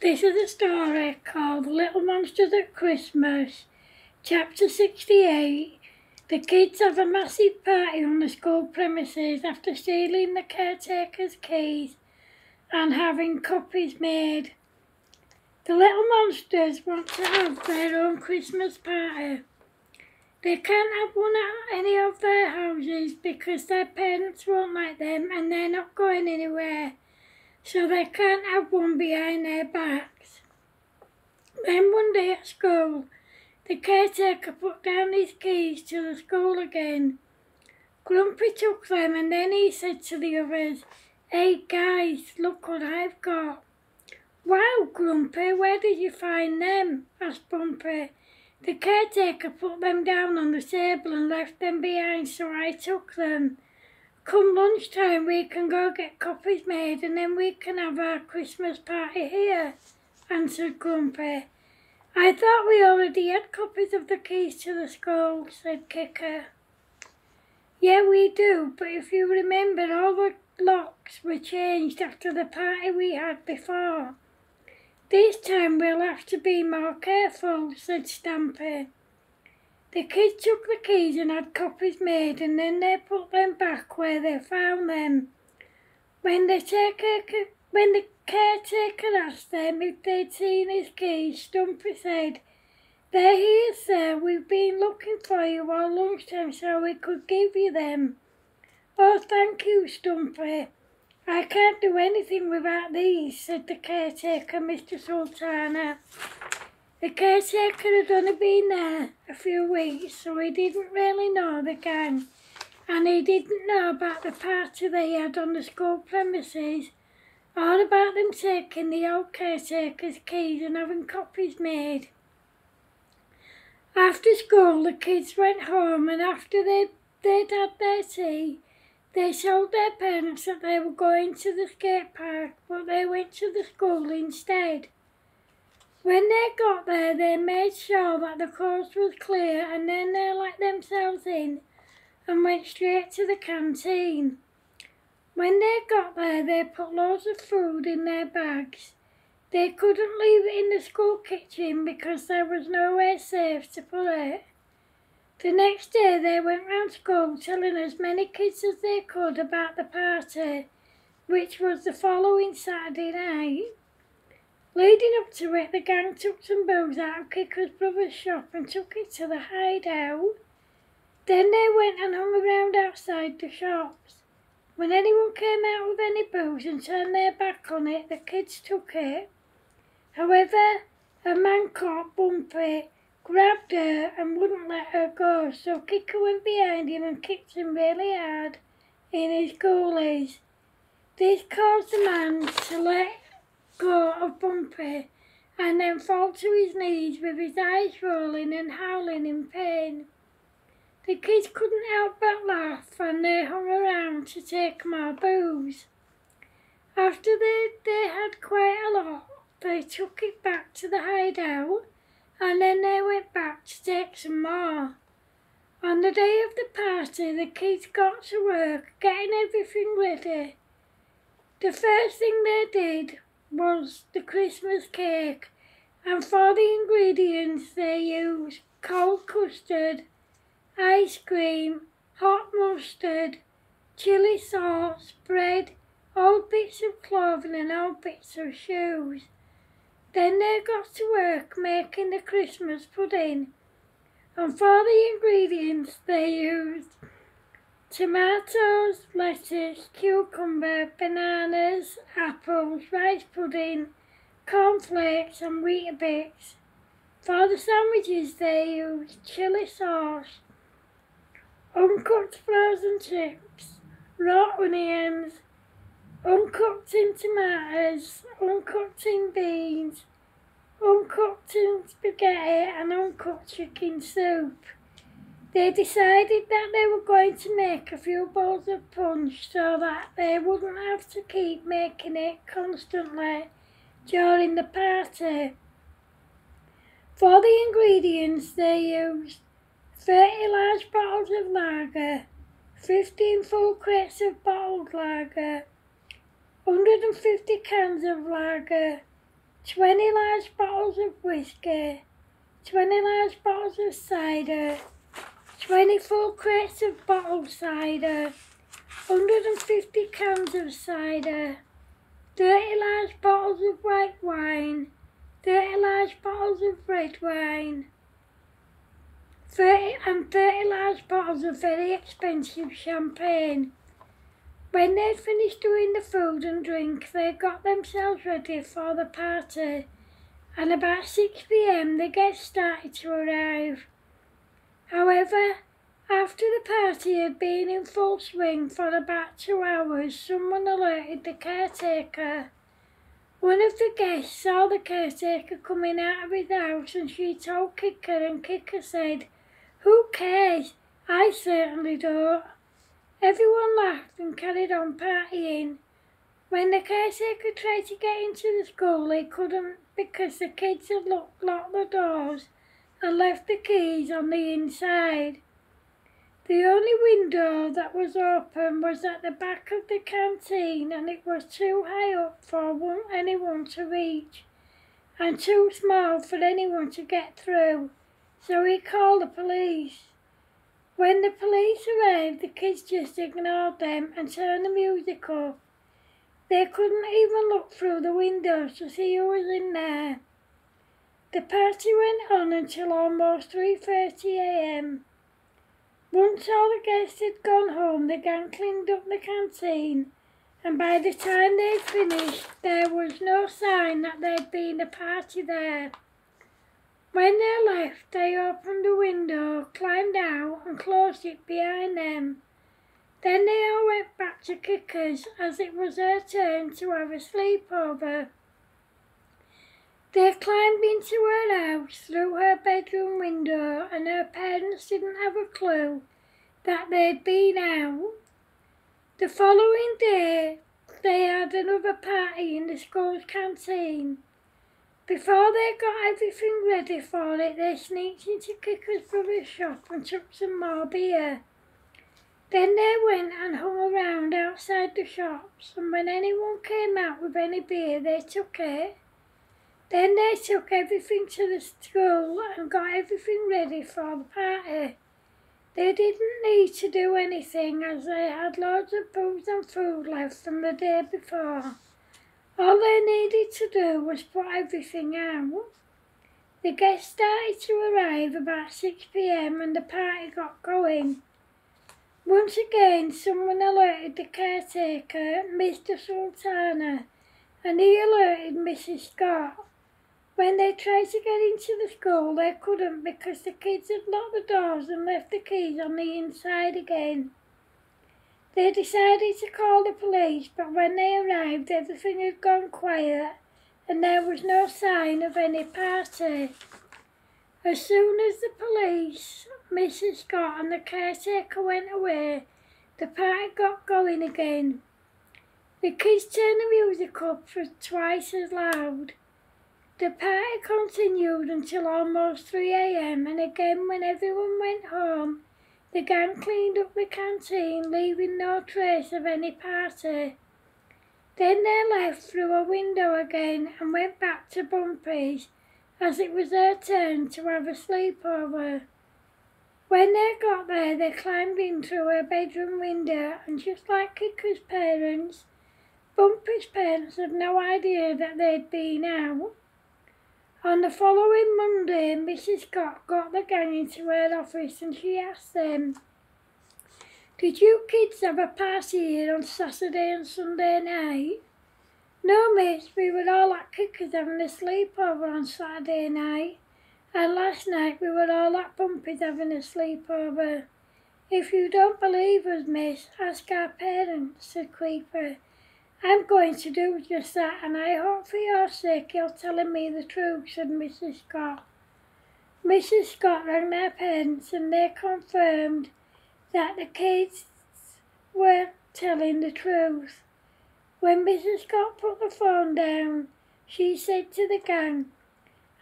This is a story called Little Monsters at Christmas, Chapter 68. The kids have a massive party on the school premises after stealing the caretaker's keys and having copies made. The little monsters want to have their own Christmas party. They can't have one at any of their houses because their parents won't let them and they're not going anywhere, so they can't have one behind their backs. Then one day at school, the caretaker put down his keys to the school again. Grumpy took them and then he said to the others, "Hey guys, look what I've got." "Wow, Grumpy, where did you find them?" asked Bumpy. "The caretaker put them down on the table and left them behind, so I took them. Come lunchtime we can go get copies made and then we can have our Christmas party here," answered Grumpy. "I thought we already had copies of the keys to the school," said Kicker. "Yeah, we do, but if you remember, all the locks were changed after the party we had before. This time we'll have to be more careful," said Stampy. The kids took the keys and had copies made and then they put them back where they found them. When the caretaker asked them if they'd seen his keys, Stumpy said, "They're here, sir. We've been looking for you all lunchtime so we could give you them." "Oh, thank you, Stumpy. I can't do anything without these," said the caretaker, Mr. Sultana. The caretaker had only been there a few weeks, so he didn't really know the gang, and he didn't know about the party they had on the school premises, or about them taking the old caretaker's keys and having copies made. After school, the kids went home, and after they'd had their tea, they told their parents that they were going to the skate park, but they went to the school instead. When they got there, they made sure that the coast was clear and then they let themselves in and went straight to the canteen. When they got there, they put loads of food in their bags. They couldn't leave it in the school kitchen because there was nowhere safe to put it. The next day, they went round school telling as many kids as they could about the party, which was the following Saturday night. Leading up to it, the gang took some booze out of Kicker's brother's shop and took it to the hideout. Then they went and hung around outside the shops. When anyone came out with any booze and turned their back on it, the kids took it. However, a man caught Bumpy, grabbed her and wouldn't let her go, so Kicker went behind him and kicked him really hard in his goalies. This caused the man to let go of Bumpy and then fall to his knees with his eyes rolling and howling in pain. The kids couldn't help but laugh and they hung around to take more booze. After they had quite a lot, they took it back to the hideout and then they went back to take some more. On the day of the party, the kids got to work getting everything ready. The first thing they did was the Christmas cake, and for the ingredients they used cold custard, ice cream, hot mustard, chilli sauce, bread, old bits of clothing and old bits of shoes. Then they got to work making the Christmas pudding, and for the ingredients they used tomatoes, lettuce, cucumber, bananas, apples, rice pudding, cornflakes and Weetabix. For the sandwiches they used chilli sauce, uncooked frozen chips, raw onions, uncooked tin tomatoes, uncooked tin beans, uncooked tin spaghetti and uncooked chicken soup. They decided that they were going to make a few bowls of punch so that they wouldn't have to keep making it constantly during the party. For the ingredients they used 30 large bottles of lager, 15 full crates of bottled lager, 150 cans of lager, 20 large bottles of whiskey, 20 large bottles of cider, 20 full crates of bottled cider, 150 cans of cider, 30 large bottles of white wine, 30 large bottles of red wine, 30 large bottles of very expensive champagne. When they'd finished doing the food and drink, they got themselves ready for the party, and about 6 p.m. the guests started to arrive. However, after the party had been in full swing for about 2 hours, someone alerted the caretaker. One of the guests saw the caretaker coming out of his house, and she told Kicker, and Kicker said, "Who cares? I certainly don't." Everyone laughed and carried on partying. When the caretaker tried to get into the school, he couldn't because the kids had locked the doors and left the keys on the inside. The only window that was open was at the back of the canteen, and it was too high up for anyone to reach and too small for anyone to get through, so he called the police. When the police arrived, the kids just ignored them and turned the music up. They couldn't even look through the windows to see who was in there. The party went on until almost 3:30 a.m. Once all the guests had gone home, the gang cleaned up the canteen, and by the time they'd finished, there was no sign that there'd been a party there. When they left, they opened the window, climbed out, and closed it behind them. Then they all went back to Kicker's, as it was her turn to have a sleepover. They climbed into her house through her bedroom window, and her parents didn't have a clue that they'd been out. The following day, they had another party in the school's canteen. Before they got everything ready for it, they sneaked into Kicker's brother's shop and took some more beer. Then they went and hung around outside the shops, and when anyone came out with any beer, they took it. Then they took everything to the school and got everything ready for the party. They didn't need to do anything, as they had loads of booze and food left from the day before. All they needed to do was put everything out. The guests started to arrive about 6 p.m. and the party got going. Once again, someone alerted the caretaker, Mr. Sultana, and he alerted Mrs. Scott. When they tried to get into the school, they couldn't because the kids had locked the doors and left the keys on the inside again. They decided to call the police, but when they arrived, everything had gone quiet and there was no sign of any party. As soon as the police, Mrs. Scott and the caretaker went away, the party got going again. The kids turned the music up for twice as loud. The party continued until almost 3 a.m. and again when everyone went home, the gang cleaned up the canteen, leaving no trace of any party. Then they left through a window again and went back to Bumpy's, as it was their turn to have a sleepover. When they got there, they climbed in through her bedroom window, and just like Kicker's parents, Bumpy's parents had no idea that they'd been out. On the following Monday, Mrs. Scott got the gang into her office and she asked them, "Did you kids have a party here on Saturday and Sunday night?" "No, miss, we were all at Kicker's having a sleepover on Saturday night, and last night we were all at Bumpy's having a sleepover." "If you don't believe us, miss, ask our parents," said Creeper. "I'm going to do just that, and I hope for your sake you're telling me the truth," said Mrs. Scott. Mrs. Scott rang their parents and they confirmed that the kids were telling the truth. When Mrs. Scott put the phone down, she said to the gang,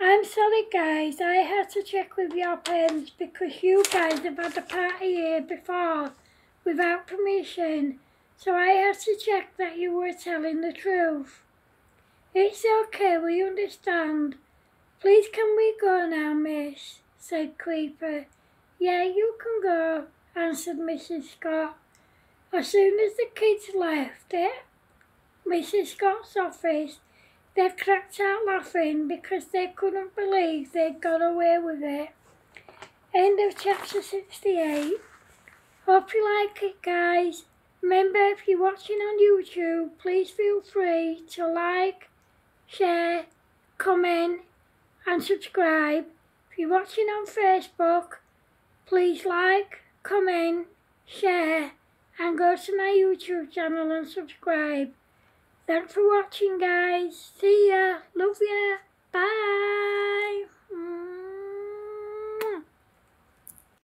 "I'm sorry guys, I had to check with your parents because you guys have had a party here before without permission. So I had to check that you were telling the truth. It's okay, we understand. Please can we go now, miss? Said Creeper. Yeah, you can go, answered Mrs. Scott. As soon as the kids left Mrs. Scott's office, they cracked out laughing because they couldn't believe they'd got away with it. End of chapter 68. Hope you like it, guys. Remember, if you're watching on YouTube, please feel free to like, share, comment and subscribe. If you're watching on Facebook, please like, comment, share and go to my YouTube channel and subscribe. Thanks for watching, guys. See ya. Love ya. Bye.